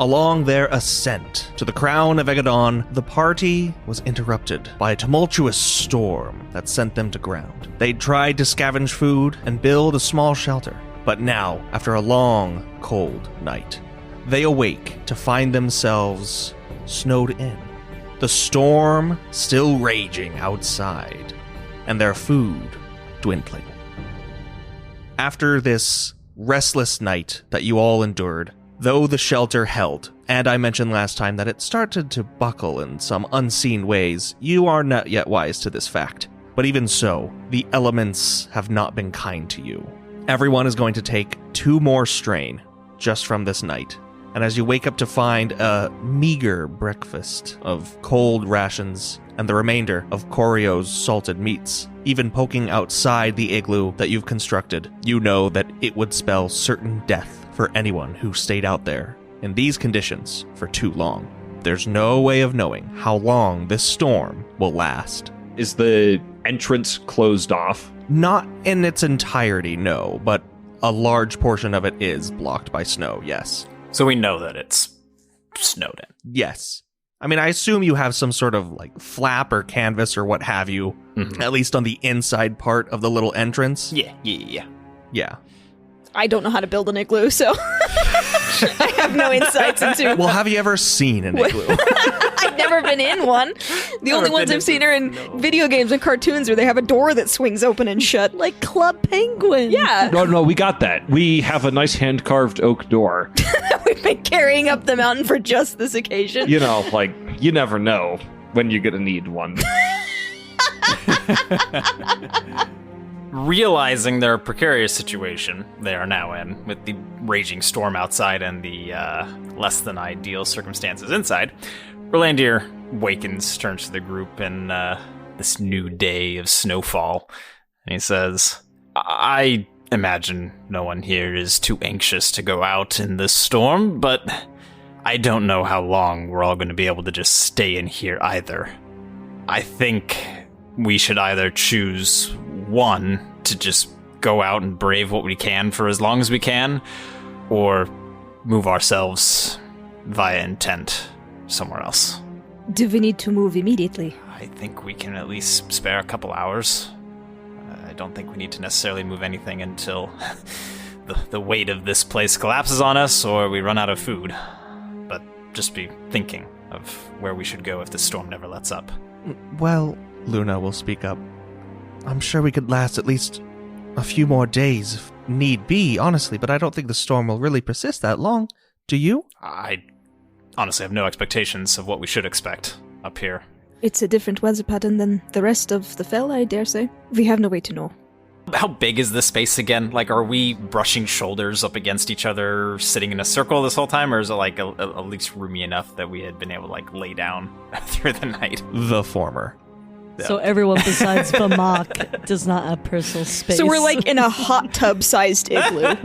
Along their ascent to the crown of Aegedon, the party was interrupted by a tumultuous storm that sent them to ground. They tried to scavenge food and build a small shelter, but now, after a long, cold night, they awake to find themselves snowed in. The storm still raging outside, and their food dwindling. After this restless night that you all endured, though the shelter held, and I mentioned last time that it started to buckle in some unseen ways, you are not yet wise to this fact. But even so, the elements have not been kind to you. Everyone is going to take 2 more strain just from this night. And as you wake up to find a meager breakfast of cold rations and the remainder of Koryo's salted meats, even poking outside the igloo that you've constructed, you know that it would spell certain death for anyone who stayed out there in these conditions for too long. There's no way of knowing how long this storm will last. Is the entrance closed off? Not in its entirety, no, but a large portion of it is blocked by snow, yes. So we know that it's snowed in. Yes. I mean, I assume you have some sort of like flap or canvas or what have you, at least on the inside part of the little entrance. Yeah. I don't know how to build an igloo, so I have no insights into. Well, have you ever seen an igloo? I've never been in one. The only ones I've seen are in video games and cartoons where they have a door that swings open and shut. Like Club Penguin. Yeah. No, we got that. We have a nice hand-carved oak door. We've been carrying up the mountain for just this occasion. You know, like, you never know when you're gonna need one. Realizing their precarious situation they are now in, with the raging storm outside and the less than ideal circumstances inside, Rolandir wakens, turns to the group in this new day of snowfall, and he says, I imagine no one here is too anxious to go out in this storm, but I don't know how long we're all going to be able to just stay in here either. I think we should either choose one to just go out and brave what we can for as long as we can, or move ourselves via intent somewhere else. Do we need to move immediately? I think we can at least spare a couple hours. I don't think we need to necessarily move anything until the weight of this place collapses on us or we run out of food. But just be thinking of where we should go if the storm never lets up. Well, Luna will speak up. I'm sure we could last at least a few more days if need be, honestly, but I don't think the storm will really persist that long. Do you? I honestly have no expectations of what we should expect up here. It's a different weather pattern than the rest of the fell, I dare say. We have no way to know. How big is this space again? Like, are we brushing shoulders up against each other, sitting in a circle this whole time, or is it like at least roomy enough that we had been able to like lay down through the night? The former. So everyone besides Vamak does not have personal space. So we're like in a hot tub-sized igloo.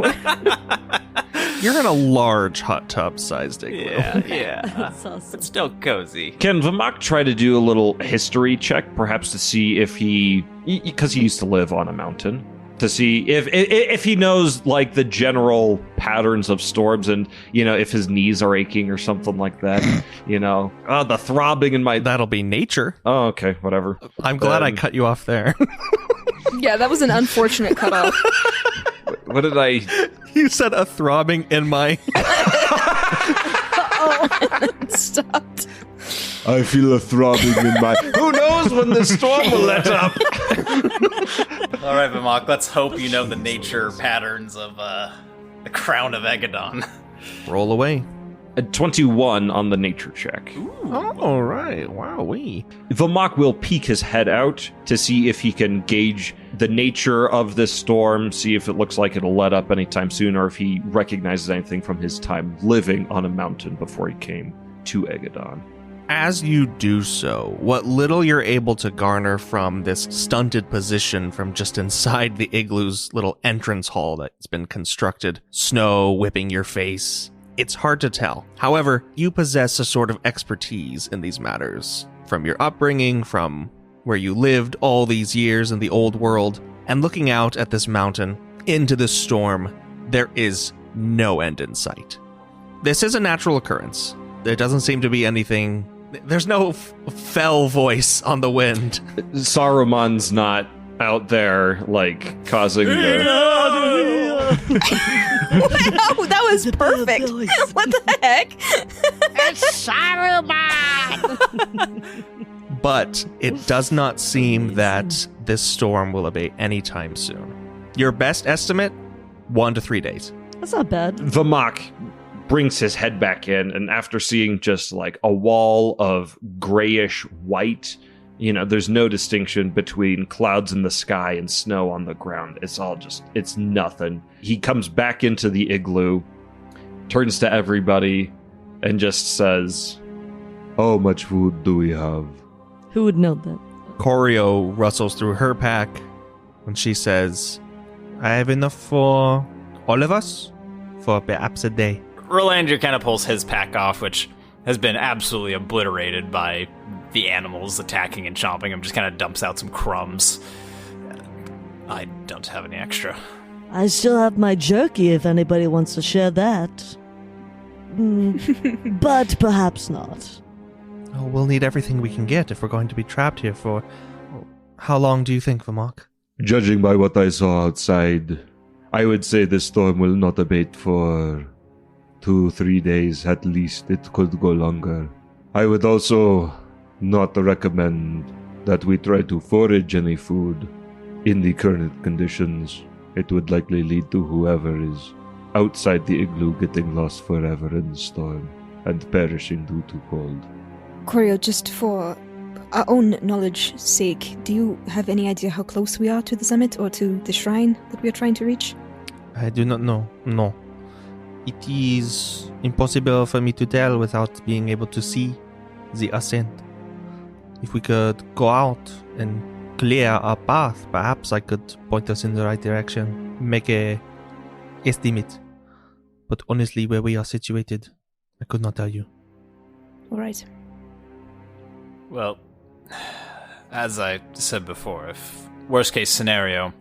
You're in a large hot tub-sized igloo. Yeah. That's awesome. It's still cozy. Can Vamak try to do a little history check, perhaps to see if because he used to live on a mountain, to see if he knows like the general patterns of storms and, you know, if his knees are aching or something like that, you know, the throbbing in my... That'll be nature. Oh, okay, whatever. I'm glad I cut you off there. Yeah, that was an unfortunate cutoff. What did I... You said a throbbing in my... Stopped. I feel a throbbing in my... Who knows when the storm will let up? All right, Vamak, let's hope you know the nature patterns of the crown of Aegedon. Roll away. A 21 on the nature check. All right. Wowee. Vamak will peek his head out to see if he can gauge the nature of this storm, see if it looks like it'll let up anytime soon, or if he recognizes anything from his time living on a mountain before he came to Aegedon. As you do so, what little you're able to garner from this stunted position from just inside the igloo's little entrance hall that's been constructed, snow whipping your face, it's hard to tell. However, you possess a sort of expertise in these matters, from your upbringing, from where you lived all these years in the old world, and looking out at this mountain, into this storm, there is no end in sight. This is a natural occurrence. There doesn't seem to be anything. There's no fell voice on the wind. Saruman's not out there, like, causing the... Wow, that was perfect. What the heck? It's Saruman! But it does not seem that this storm will abate anytime soon. Your best estimate, 1 to 3 days. That's not bad. Vamok brings his head back in, and after seeing just like a wall of grayish white, there's no distinction between clouds in the sky and snow on the ground. It's nothing. He comes back into the igloo, turns to everybody, and just says, "How much food do we have?" Who would know that? Choreo rustles through her pack when she says, "I have enough for all of us for perhaps a day." Rolandier kind of pulls his pack off, which has been absolutely obliterated by the animals attacking and chomping him. Just kind of dumps out some crumbs. I don't have any extra. I still have my jerky if anybody wants to share that. But perhaps not. Oh, we'll need everything we can get if we're going to be trapped here for... How long do you think, Vamok? Judging by what I saw outside, I would say this storm will not abate for 2-3 days at least. It could go longer. I would also not recommend that we try to forage any food in the current conditions. It would likely lead to whoever is outside the igloo getting lost forever in the storm and perishing due to cold. Choreo, just for our own knowledge's sake, do you have any idea how close we are to the summit or to the shrine that we are trying to reach? I do not know. No. It is impossible for me to tell without being able to see the ascent. If we could go out and clear a path, perhaps I could point us in the right direction, make a estimate. But honestly, where we are situated, I could not tell you. All right. Well, as I said before, if worst case scenario,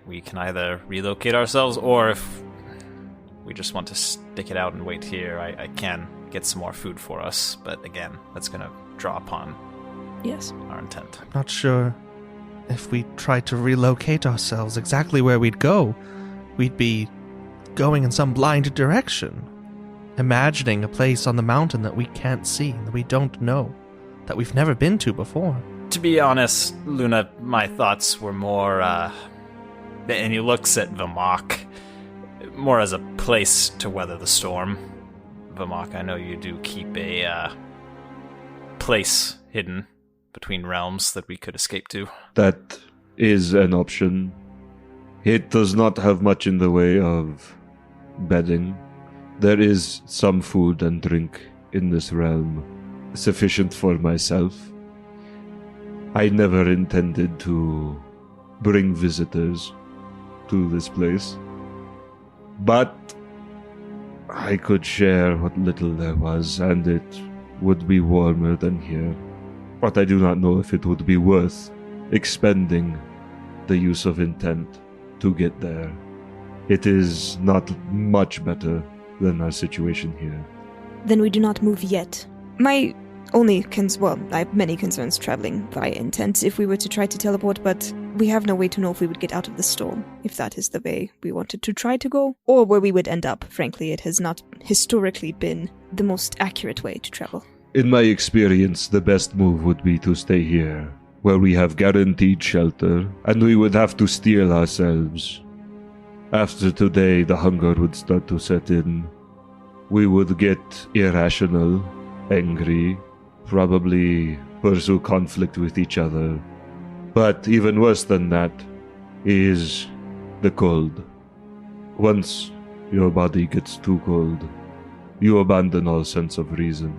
we can either relocate ourselves, or if we just want to stick it out and wait here, I can get some more food for us. But again, that's going to draw upon our intent. I'm not sure if we tried to relocate ourselves exactly where we'd go. We'd be going in some blind direction, imagining a place on the mountain that we can't see, that we don't know, that we've never been to before. To be honest, Luna, my thoughts were more, and he looks at Vamok, more as a place to weather the storm. Vamok, I know you do keep a place hidden between realms that we could escape to. That is an option. It does not have much in the way of bedding. There is some food and drink in this realm, sufficient for myself. I never intended to bring visitors to this place, but I could share what little there was, and it would be warmer than here. But I do not know if it would be worth expending the use of intent to get there. It is not much better than our situation here. Then we do not move yet. My only I have many concerns traveling by intent if we were to try to teleport, but we have no way to know if we would get out of the storm, if that is the way we wanted to try to go, or where we would end up. Frankly, it has not historically been the most accurate way to travel. In my experience, the best move would be to stay here, where we have guaranteed shelter, and we would have to steel ourselves. After today, the hunger would start to set in. We would get irrational, angry, probably pursue conflict with each other. But even worse than that is the cold. Once your body gets too cold, you abandon all sense of reason.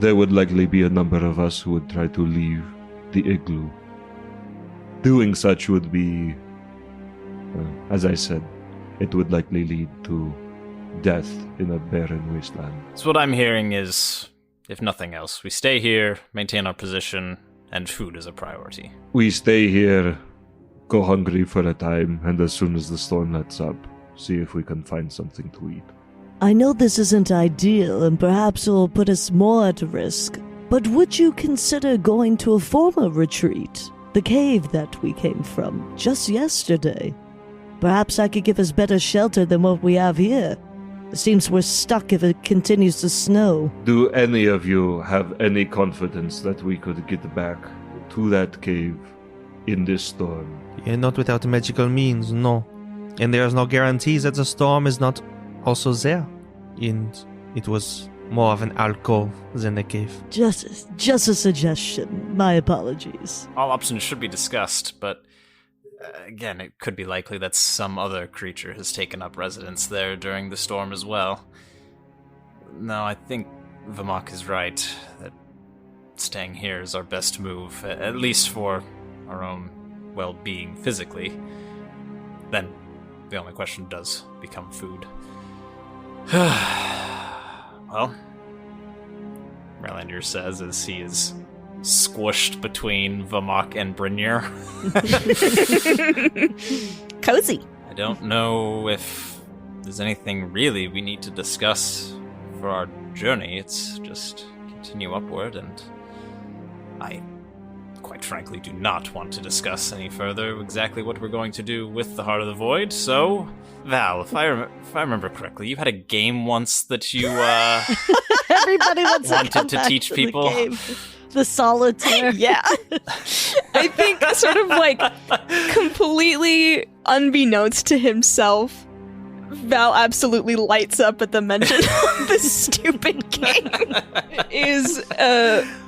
There would likely be a number of us who would try to leave the igloo. Doing such would be, as I said, it would likely lead to death in a barren wasteland. So what I'm hearing is, if nothing else, we stay here, maintain our position, and food is a priority. We stay here, go hungry for a time, and as soon as the storm lets up, see if we can find something to eat. I know this isn't ideal and perhaps it will put us more at risk, but would you consider going to a former retreat? The cave that we came from just yesterday. Perhaps I could give us better shelter than what we have here. It seems we're stuck if it continues to snow. Do any of you have any confidence that we could get back to that cave in this storm? Yeah, not without magical means, no. And there's no guarantees that the storm is not also there. And it was more of an alcove than a cave. Just a suggestion. My apologies. All options should be discussed, but again, it could be likely that some other creature has taken up residence there during the storm as well. No, I think Vamok is right, that staying here is our best move, at least for our own well-being physically. Then the only question does become food. Well, Merlandir says as he is squished between Vamok and Brynir. Cozy. I don't know if there's anything really we need to discuss for our journey. It's just continue upward, and I, quite frankly, do not want to discuss any further exactly what we're going to do with the Heart of the Void. So, Val, if I remember correctly, you had a game once that you Everybody wants wanted come to back teach the people. game. The solitaire. Yeah. I think sort of like completely unbeknownst to himself, Val absolutely lights up at the mention of this stupid game. It is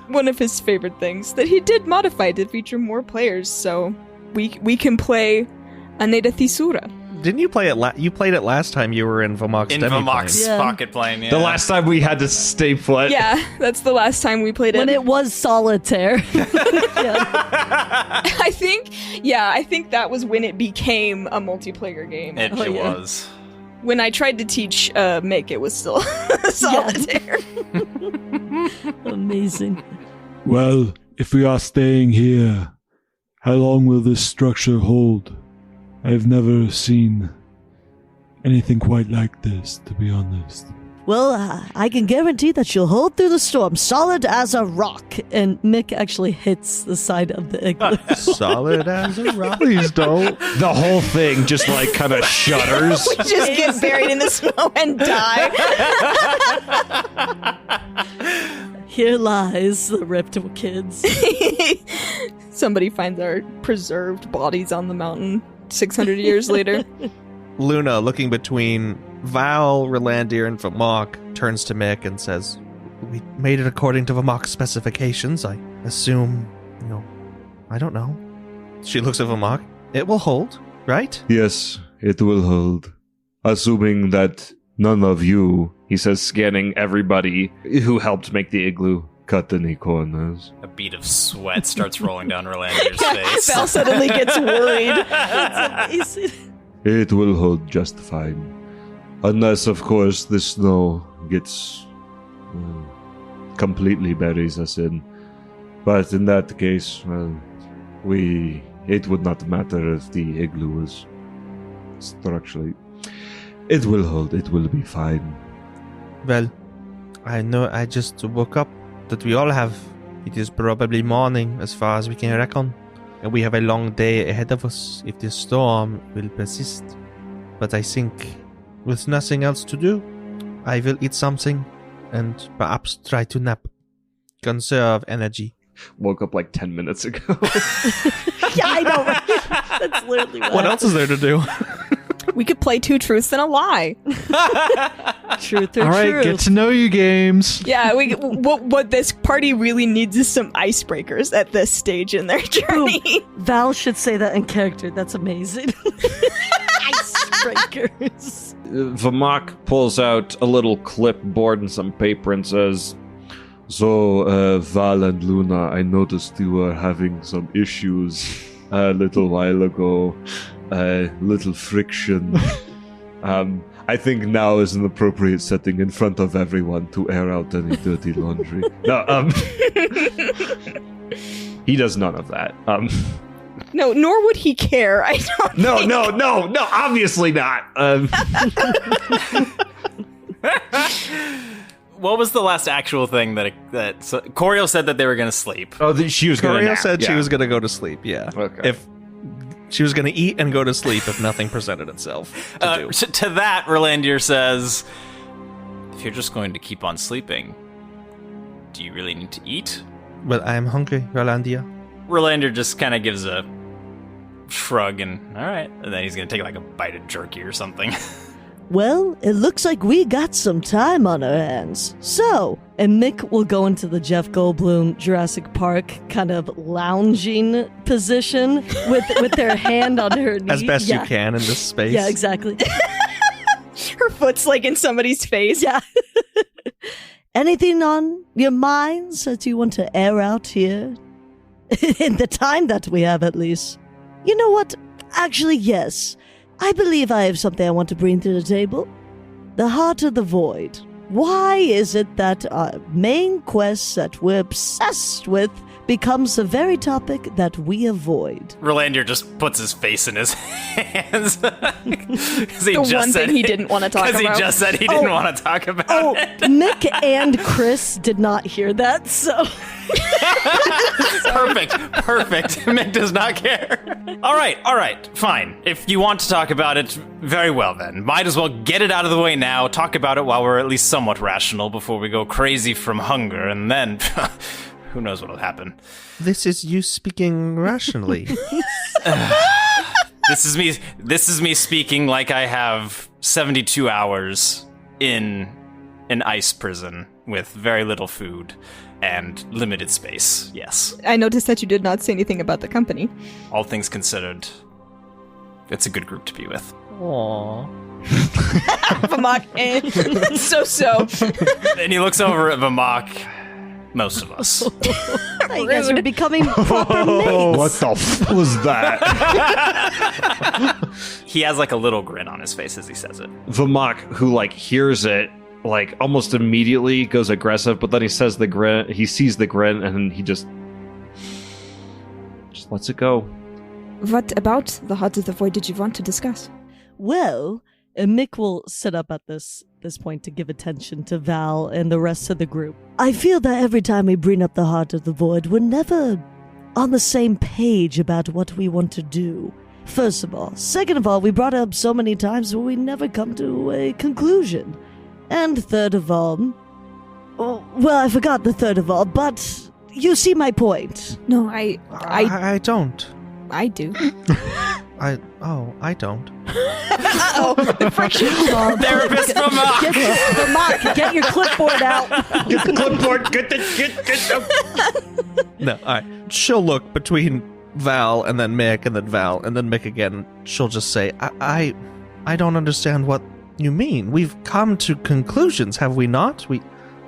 one of his favorite things that he did modify to feature more players, so we can play Aneda Thisura. Didn't you play it? You played it last time you were in Vamok's In demi-plane. Vamok's Yeah. pocket plane, yeah. The last time we had to stay put. Yeah, that's the last time we played it. When it was solitaire. Yeah. I think that was when it became a multiplayer game. It yeah. was. When I tried to teach Mick, it was still solitaire. Amazing. Well, if we are staying here, how long will this structure hold? I've never seen anything quite like this, to be honest. Well, I can guarantee that she'll hold through the storm, solid as a rock. And Mick actually hits the side of the igloo. Solid as a rock. Please don't. The whole thing just like kind of shudders. We just get buried in the snow and die. Here lies the ripped kids. Somebody finds our preserved bodies on the mountain 600 years later. Luna, looking between Val, Rolandir, and Vamok, turns to Mick and says, "We made it according to Vamok's specifications. I assume, I don't know." She looks at Vamok. "It will hold, right?" Yes, it will hold. Assuming that none of you, He says, scanning everybody who helped make the igloo. cut any corners. A bead of sweat starts rolling down Rolandir's face. Val suddenly gets worried. That's amazing. It will hold just fine. Unless, of course, the snow gets completely buries us in. But in that case, well, it would not matter if the igloo was structurally. It will hold. It will be fine. Well, I know I just woke up that we all have. It is probably morning as far as we can reckon. And we have a long day ahead of us if the storm will persist. But I think, with nothing else to do, I will eat something and perhaps try to nap. Conserve energy. Woke up like 10 minutes ago. Yeah, I know, right? That's literally What else is there to do? We could play Two Truths and a Lie. Truth or All right, truth. get to know you games. Yeah, what this party really needs is some icebreakers at this stage in their journey. Val should say that in character. That's amazing. Icebreakers. Vamok pulls out a little clipboard and some paper and says, So, Val and Luna, I noticed you were having some issues a little while ago. Little friction. I think now is an appropriate setting in front of everyone to air out any dirty laundry. No, he does none of that. No, nor would he care. I don't. No, obviously not. What was the last actual thing that Coriel said that they were going to sleep? Oh, she was going to Coriel said she was going to go to sleep, yeah. Okay. If she was going to eat and go to sleep if nothing presented itself to do. To that, Rolandir says, if you're just going to keep on sleeping, do you really need to eat? But I am hungry, Rolandia. Rolandir just kind of gives a shrug and, all right. And then he's going to take like a bite of jerky or something. Well, it looks like we got some time on our hands. So, and Mick will go into the Jeff Goldblum Jurassic Park kind of lounging position with their hand on her knee. As best you can in this space. Yeah, exactly. Her foot's like in somebody's face. Yeah. Anything on your minds that you want to air out here? In the time that we have, at least. You know what? Actually, yes. I believe I have something I want to bring to the table. The Heart of the Void. Why is it that our main quest that we're obsessed with becomes the very topic that we avoid? Rolandir just puts his face in his hands. The one thing he didn't want to talk about. Because he just said he didn't want to talk about it. Mick and Chris did not hear that, so... Perfect. Mick does not care. All right, fine. If you want to talk about it, very well then. Might as well get it out of the way now, talk about it while we're at least somewhat rational before we go crazy from hunger, and then who knows what'll happen. This is you speaking rationally. This is me speaking like I have 72 hours in an ice prison with very little food and limited space, yes. I noticed that you did not say anything about the company. All things considered, it's a good group to be with. Aww. Vamak, so. And he looks over at Vamak. Most of us. You guys are becoming proper mates. What the f was that? He has like a little grin on his face as he says it. Vamak, who like hears it, like almost immediately goes aggressive, but then he sees the grin, and he just lets it go. What about the Heart of the Void did you want to discuss? Well, Mick will sit up at this point to give attention to Val and the rest of the group. I feel that every time we bring up the Heart of the Void, we're never on the same page about what we want to do. First of all. Second of all, we brought it up so many times but we never come to a conclusion. And third of all... well, I forgot the third of all, but you see my point. No, I don't. I do. I don't. Uh-oh, the friction. Therapist Vamak! Vermont, get your clipboard out. Get the clipboard. Get No, alright. She'll look between Val and then Mick and then Val and then Mick again. She'll just say, I don't understand what you mean. We've come to conclusions, have we not?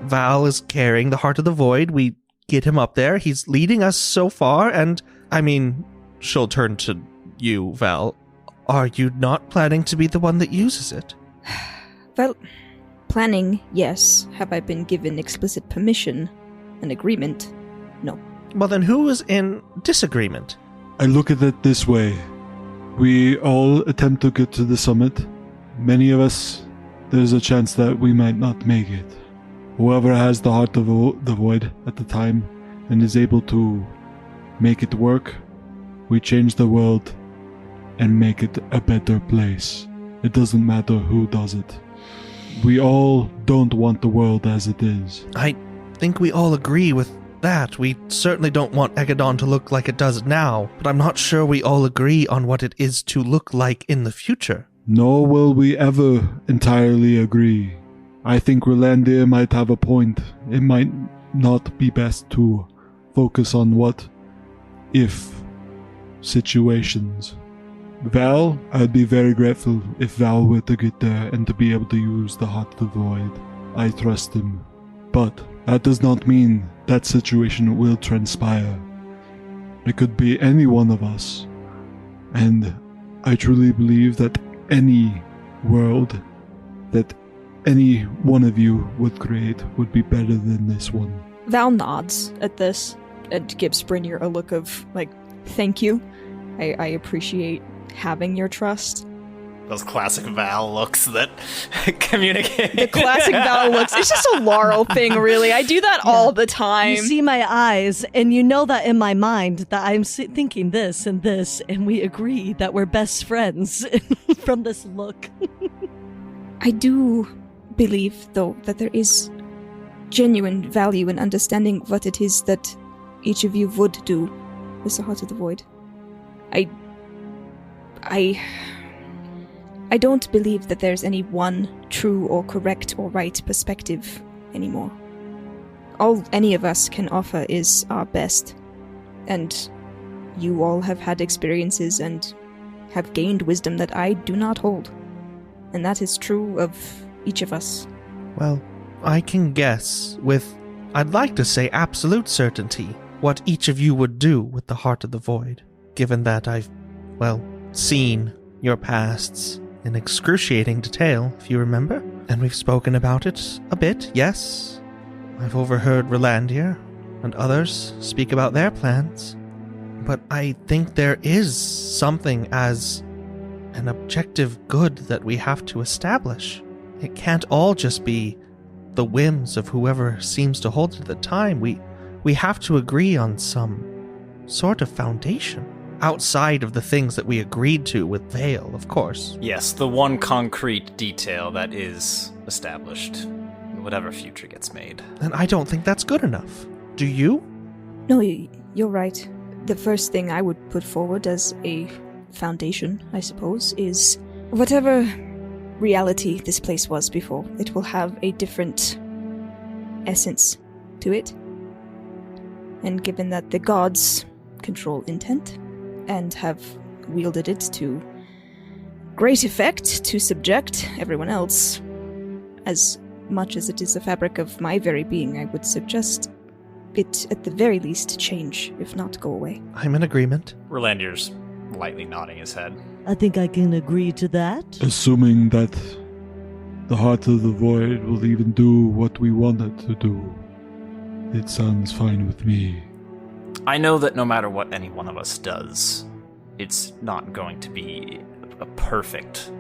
Val is carrying the Heart of the Void. We get him up there. He's leading us so far, and she'll turn to you, Val. Are you not planning to be the one that uses it? Well, planning, yes. Have I been given explicit permission? An agreement? No. Well, then who is in disagreement? I look at it this way. We all attempt to get to the summit. Many of us, there's a chance that we might not make it. Whoever has the Heart of the Void at the time and is able to make it work, we change the world and make it a better place. It doesn't matter who does it. We all don't want the world as it is. I think we all agree with that. We certainly don't want Aegedon to look like it does now, but I'm not sure we all agree on what it is to look like in the future. Nor will we ever entirely agree. I think Rolandir might have a point. It might not be best to focus on what if situations. Val, I'd be very grateful if Val were to get there and to be able to use the Heart of the Void. I trust him. But that does not mean that situation will transpire. It could be any one of us. And I truly believe that any world that any one of you would create would be better than this one. Val nods at this and gives Brynir a look of, thank you. I appreciate having your trust. Those classic Val looks that communicate. The classic Val looks. It's just a Laurel thing, really. I do that all the time. You see my eyes, and you know that in my mind that I'm thinking this, and we agree that we're best friends from this look. I do believe, though, that there is genuine value in understanding what it is that each of you would do with the Heart of the Void. I don't believe that there's any one true or correct or right perspective anymore. All any of us can offer is our best, and you all have had experiences and have gained wisdom that I do not hold, and that is true of each of us. Well, I can guess with, I'd like to say absolute certainty, what each of you would do with the Heart of the Void, given that I've, well, seen your pasts in excruciating detail, if you remember, and we've spoken about it a bit, yes. I've overheard Rolandir and others speak about their plans, but I think there is something as an objective good that we have to establish. It can't all just be the whims of whoever seems to hold it at the time. We have to agree on some sort of foundation. Outside of the things that we agreed to with Vale, of course. Yes, the one concrete detail that is established in whatever future gets made. And I don't think that's good enough. Do you? No, you're right. The first thing I would put forward as a foundation, I suppose, is whatever reality this place was before, it will have a different essence to it. And given that the gods control intent, and have wielded it to great effect to subject everyone else, as much as it is the fabric of my very being, I would suggest it, at the very least, change, if not go away. I'm in agreement. Rolandir's lightly nodding his head. I think I can agree to that. Assuming that the Heart of the Void will even do what we want it to do, it sounds fine with me. I know that no matter what any one of us does, it's not going to be a perfect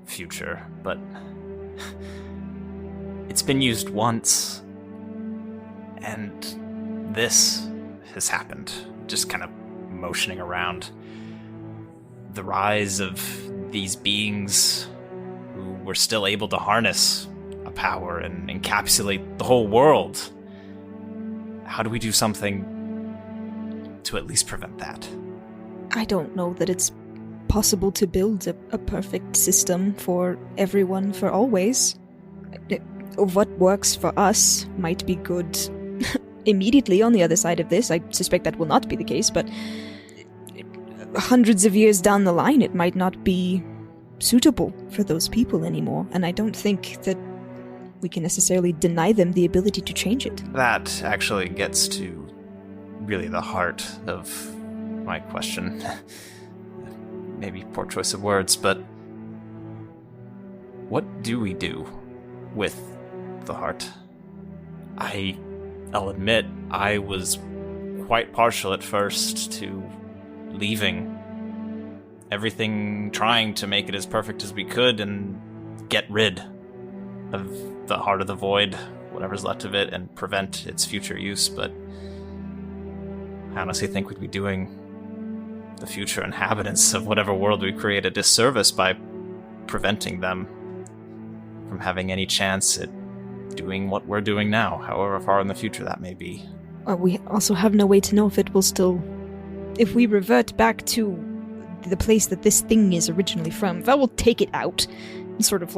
future, but it's been used once, and this has happened. Just kind of motioning around. The rise of these beings who were still able to harness a power and encapsulate the whole world. How do we do something to at least prevent that? I don't know that it's possible to build a perfect system for everyone for always. What works for us might be good immediately on the other side of this. I suspect that will not be the case, but hundreds of years down the line it might not be suitable for those people anymore, and I don't think that we can necessarily deny them the ability to change it. That actually gets to really the heart of my question. Maybe poor choice of words, but what do we do with the heart? I'll admit I was quite partial at first to leaving everything, trying to make it as perfect as we could and get rid of the Heart of the Void, whatever's left of it, and prevent its future use, but I honestly think we'd be doing the future inhabitants of whatever world we create a disservice by preventing them from having any chance at doing what we're doing now, however far in the future that may be. We also have no way to know if it will still... If we revert back to the place that this thing is originally from, that will take it out and sort of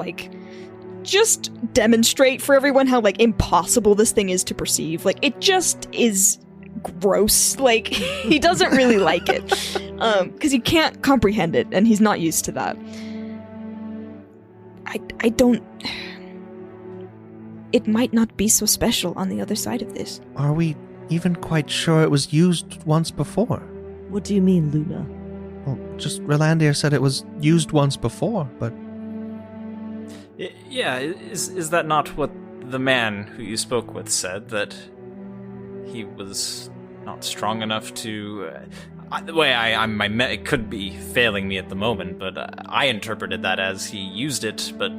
just demonstrate for everyone how impossible this thing is to perceive. It just is gross. He doesn't really like it because he can't comprehend it and he's not used to that. I don't... It might not be so special on the other side of this. Are we even quite sure it was used once before? What do you mean, Luna? Well, just Rolandir said it was used once before, but... Yeah, is that not what the man who you spoke with said, that he was not strong enough to... The way it could be failing me at the moment, but I interpreted that as he used it, but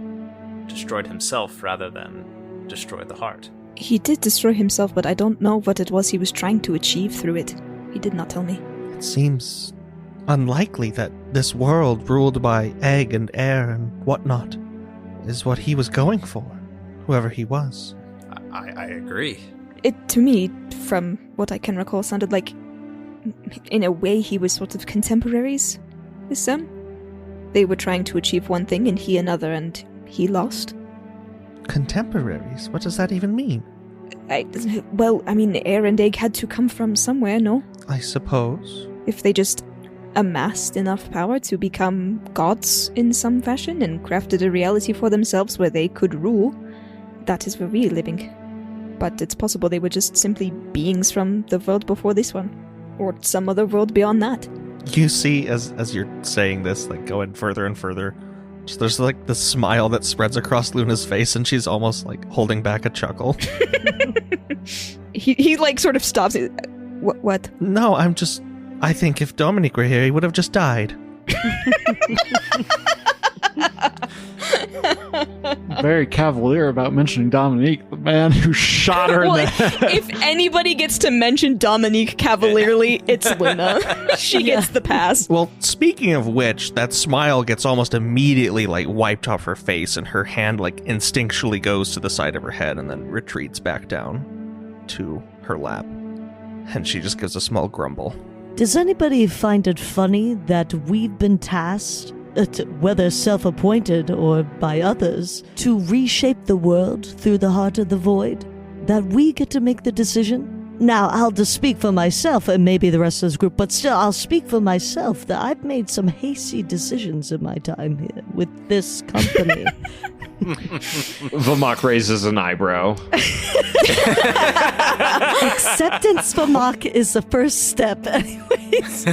destroyed himself rather than destroyed the heart. He did destroy himself, but I don't know what it was he was trying to achieve through it. He did not tell me. It seems unlikely that this world ruled by egg and air and whatnot is what he was going for, whoever he was. I agree. It, to me, from what I can recall, sounded like, in a way, he was sort of contemporaries with them. They were trying to achieve one thing and he another, and he lost. Contemporaries? What does that even mean? Air and egg had to come from somewhere, no? I suppose. If they just amassed enough power to become gods in some fashion and crafted a reality for themselves where they could rule, that is where we are living. But it's possible they were just simply beings from the world before this one. Or some other world beyond that. You see, as you're saying this, like, going further and further, there's, like, the smile that spreads across Luna's face, and she's almost, like, holding back a chuckle. he like, sort of stops. What? No, I think if Dominique were here, he would have just died. Very cavalier about mentioning Dominique, the man who shot her in the head. If anybody gets to mention Dominique cavalierly, it's Luna. She gets the pass. Well, speaking of which, that smile gets almost immediately, like, wiped off her face, and her hand, like, instinctually goes to the side of her head and then retreats back down to her lap. And she just gives a small grumble. Does anybody find it funny that we've been tasked, whether self-appointed or by others, to reshape the world through the heart of the void? That we get to make the decision? Now, I'll just speak for myself and maybe the rest of this group, but still, I'll speak for myself that I've made some hasty decisions in my time here with this company. Vamok raises an eyebrow. Acceptance for Mock is the first step, anyways.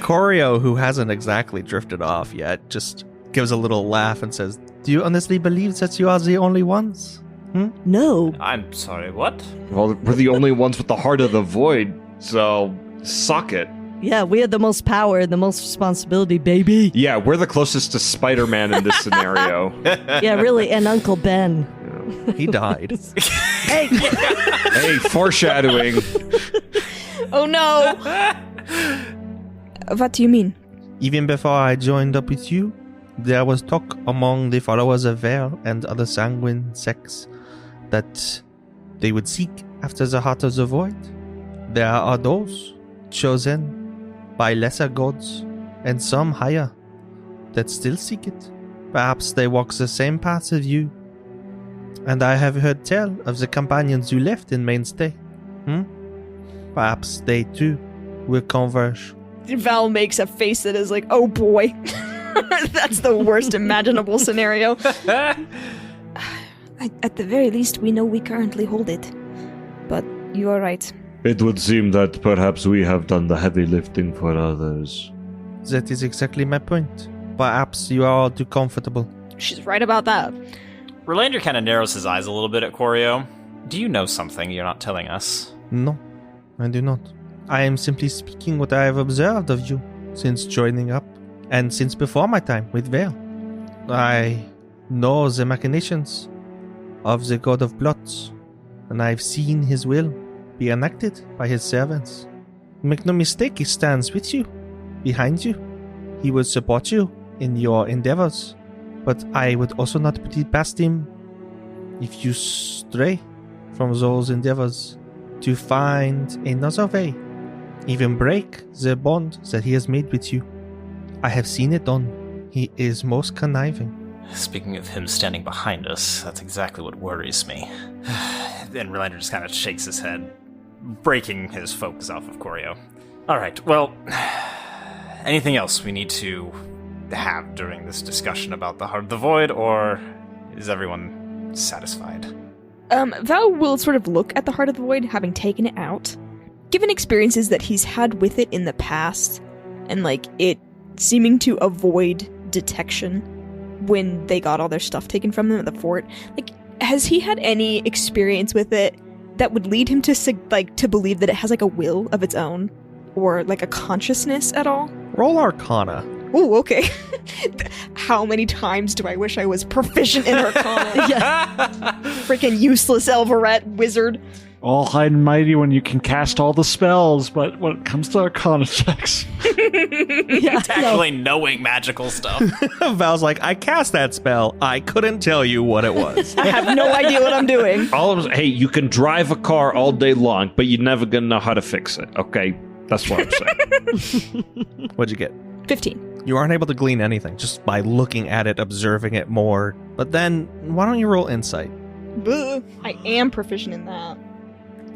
Choreo, who hasn't exactly drifted off yet, just gives a little laugh and says, "Do you honestly believe that you are the only ones?" No. I'm sorry, what? Well, we're the only ones with the heart of the void, so suck it. Yeah, we have the most power and the most responsibility, baby. Yeah, we're the closest to Spider-Man in this scenario. Yeah, really, and Uncle Ben. He died. Hey! Hey, foreshadowing. Oh no! What do you mean? Even before I joined up with you, there was talk among the followers of Vale and other sanguine sects that they would seek after the heart of the void. There are those chosen by lesser gods and some higher that still seek it. Perhaps they walk the same paths as you. And I have heard tell of the companions you left in Mainstay. Perhaps they too will converge. Val makes a face that is like, oh boy. That's the worst imaginable scenario. At the very least, we know we currently hold it. But you are right. It would seem that perhaps we have done the heavy lifting for others. That is exactly my point. Perhaps you are all too comfortable. She's right about that. Relander kind of narrows his eyes a little bit at Choreo. Do you know something you're not telling us? No, I do not. I am simply speaking what I have observed of you since joining up, and since before my time with Vale. I know the machinations of the God of Blots, and I have seen his will be enacted by his servants. Make no mistake, he stands with you, behind you. He will support you in your endeavors, but I would also not put it past him if you stray from those endeavors to find another way, even break the bond that he has made with you. I have seen it done. He is most conniving. Speaking of him standing behind us, that's exactly what worries me. Then Relander just kind of shakes his head, breaking his focus off of Choreo. Alright, well, anything else we need to have during this discussion about the Heart of the Void, or is everyone satisfied? Val will sort of look at the Heart of the Void, having taken it out. Given experiences that he's had with it in the past, and like it seeming to avoid detection when they got all their stuff taken from them at the fort, like, has he had any experience with it that would lead him to believe that it has like a will of its own? or like a consciousness at all? Roll Arcana. Oh, okay. How many times do I wish I was proficient in Arcana? Yeah. Freaking useless Elvaret wizard. All high and mighty when you can cast all the spells, but when it comes to Arcana checks, Yeah, It's actually knowing magical stuff. Val's like, I cast that spell. I couldn't tell you what it was. I have no idea what I'm doing. All of us, hey, you can drive a car all day long, but you're never gonna know how to fix it. Okay, that's what I'm saying. What'd you get? 15. You aren't able to glean anything just by looking at it, observing it more. But then, why don't you roll insight? Ugh, I am proficient in that.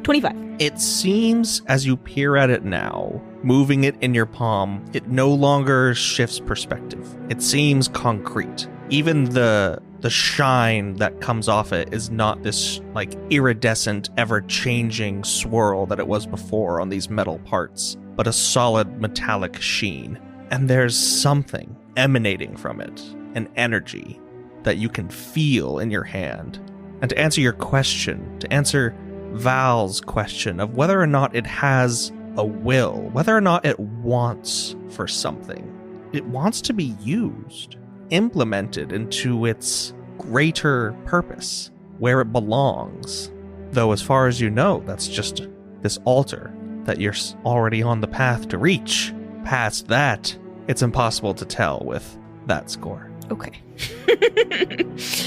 25. It seems as you peer at it now, moving it in your palm, it no longer shifts perspective. It seems concrete. Even the shine that comes off it is not this like iridescent, ever-changing swirl that it was before on these metal parts, but a solid metallic sheen. And there's something emanating from it, an energy that you can feel in your hand. And to answer your question, to answer Val's question of whether or not it has a will, whether or not it wants for something. It wants to be used, implemented into its greater purpose, where it belongs. Though as far as you know, that's just this altar that you're already on the path to reach. Past that, it's impossible to tell with that score. Okay.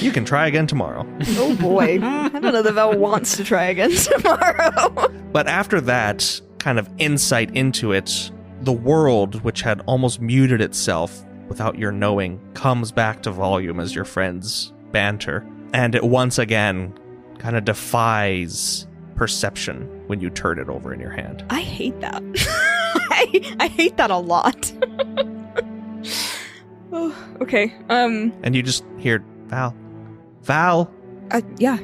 You can try again tomorrow. Oh boy. I don't know that Val wants to try again tomorrow. But after that kind of insight into it, the world, which had almost muted itself without your knowing, comes back to volume as your friends banter. And it once again kind of defies perception when you turn it over in your hand. I hate that. I hate that a lot. Oh, okay. And you just hear, Val. Val, Yeah.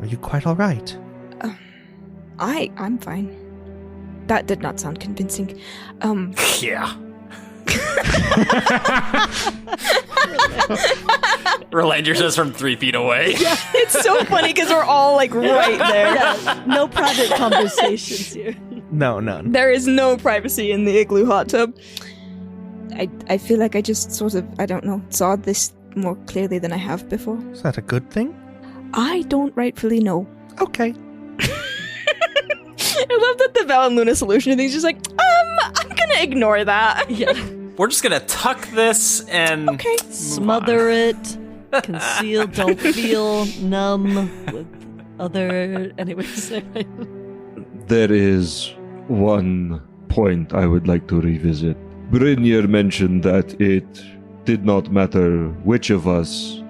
are you quite all right? I'm fine. That did not sound convincing. Yeah. Rolandier says from 3 feet away. It's so funny because we're all like right there. Yeah, no private conversations here. No, none. There is no privacy in the igloo hot tub. I feel like I just sort of, I don't know, saw this more clearly than I have before. Is that a good thing? I don't rightfully know. Okay. I love that the Val and Luna solution thing's just like, I'm gonna ignore that. Yeah. We're just gonna tuck this and Okay. Smother it, conceal, don't feel, numb with other. Anyways. There is one point I would like to revisit. Brynir mentioned that it did not matter which of us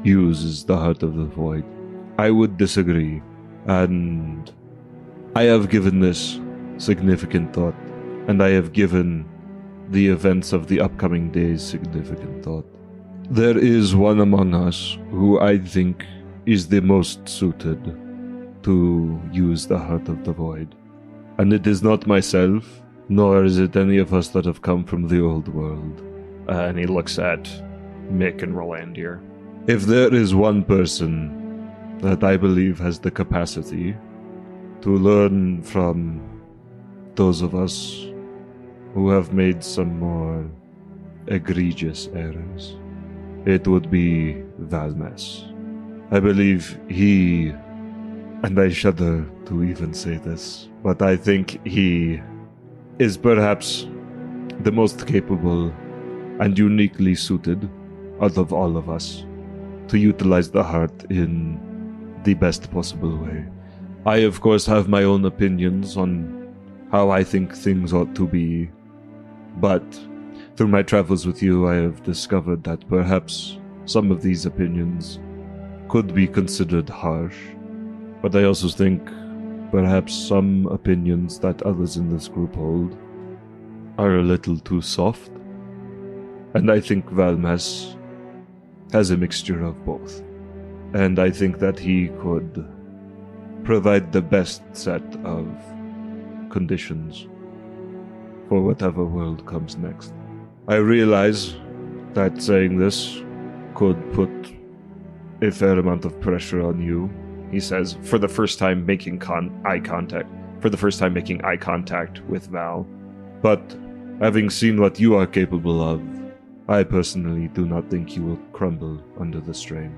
uses the Heart of the Void. I would disagree, and I have given this significant thought, and I have given the events of the upcoming days significant thought. There is one among us who I think is the most suited to use the Heart of the Void. And it is not myself, nor is it any of us that have come from the old world. And he looks at Mick and Rolandier. If there is one person that I believe has the capacity to learn from those of us who have made some more egregious errors, it would be Valmes. I believe he, and I shudder to even say this, but I think he is perhaps the most capable and uniquely suited out of all of us to utilize the heart in the best possible way. I, of course, have my own opinions on how I think things ought to be, but through my travels with you, I have discovered that perhaps some of these opinions could be considered harsh, but I also think perhaps some opinions that others in this group hold are a little too soft. And I think Valmes has a mixture of both. And I think that he could provide the best set of conditions for whatever world comes next. I realize that saying this could put a fair amount of pressure on you, he says, for the first time making eye contact with Val. But having seen what you are capable of, I personally do not think you will crumble under the strain.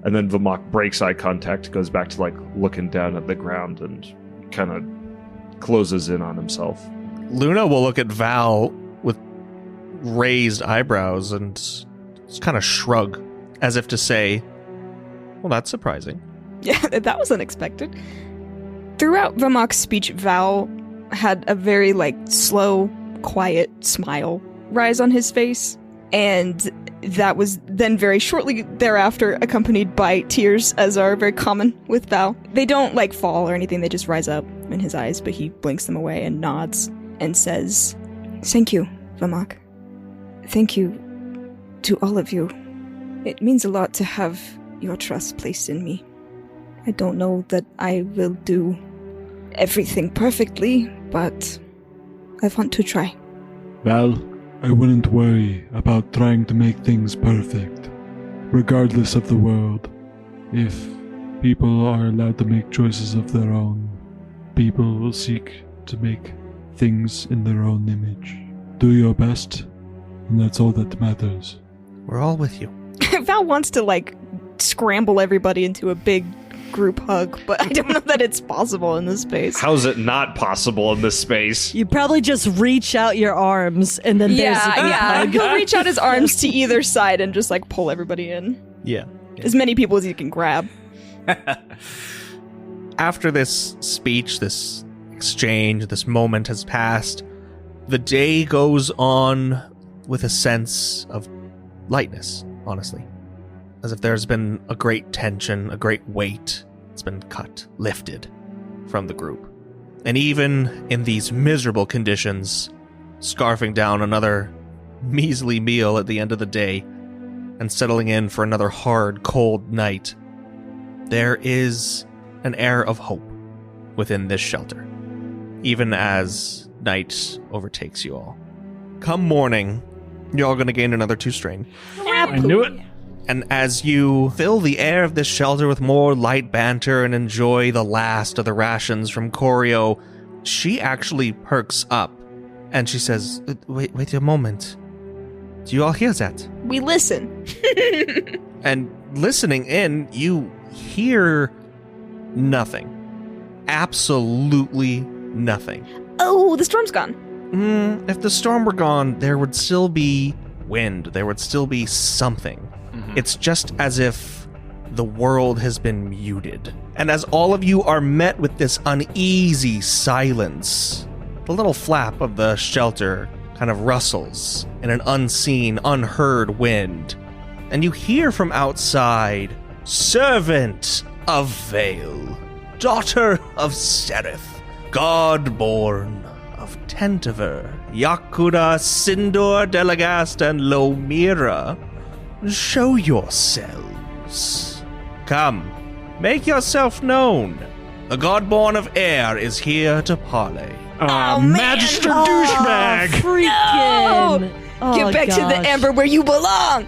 And then Vamok breaks eye contact, goes back to looking down at the ground and kind of closes in on himself. Luna will look at Val with raised eyebrows and just kind of shrug, as if to say, well, that's surprising. Yeah, that was unexpected. Throughout Vamok's speech, Val had a very, slow, quiet smile rise on his face, and that was then very shortly thereafter accompanied by tears, as are very common with Val. They don't, fall or anything, they just rise up in his eyes, but he blinks them away and nods and says, "Thank you, Vamok. Thank you to all of you. It means a lot to have your trust placed in me. I don't know that I will do everything perfectly, but I want to try." Val, I wouldn't worry about trying to make things perfect. Regardless of the world, if people are allowed to make choices of their own, people will seek to make things in their own image. Do your best, and that's all that matters. We're all with you. Val wants to, scramble everybody into a big group hug, but I don't know that it's possible in this space. How's it not possible in this space? You probably just reach out your arms and then there's a group hug. He'll reach out his arms to either side and just pull everybody in. Yeah. As many people as he can grab. After this speech, this exchange, this moment has passed, the day goes on with a sense of lightness, honestly. As if there's been a great tension, a great weight that's been cut, lifted from the group. And even in these miserable conditions, scarfing down another measly meal at the end of the day and settling in for another hard, cold night, there is an air of hope within this shelter, even as night overtakes you all. Come morning, you're all going to gain another 2 strain. I knew it. And as you fill the air of this shelter with more light banter and enjoy the last of the rations from Choreo, she actually perks up and she says, wait a moment. Do you all hear that? We listen. And listening in, you hear nothing. Absolutely nothing. Oh, the storm's gone. If the storm were gone, there would still be wind. There would still be something. It's just as if the world has been muted. And as all of you are met with this uneasy silence, the little flap of the shelter kind of rustles in an unseen, unheard wind. And you hear from outside, "Servant of Vale, daughter of Sereth, God-born of Tentiver, Yakura, Sindor, Delagast, and Lomira, show yourselves. Come, make yourself known. The God-born of Air is here to parley." Magister douchebag! Freaking! Get back to the Amber where you belong.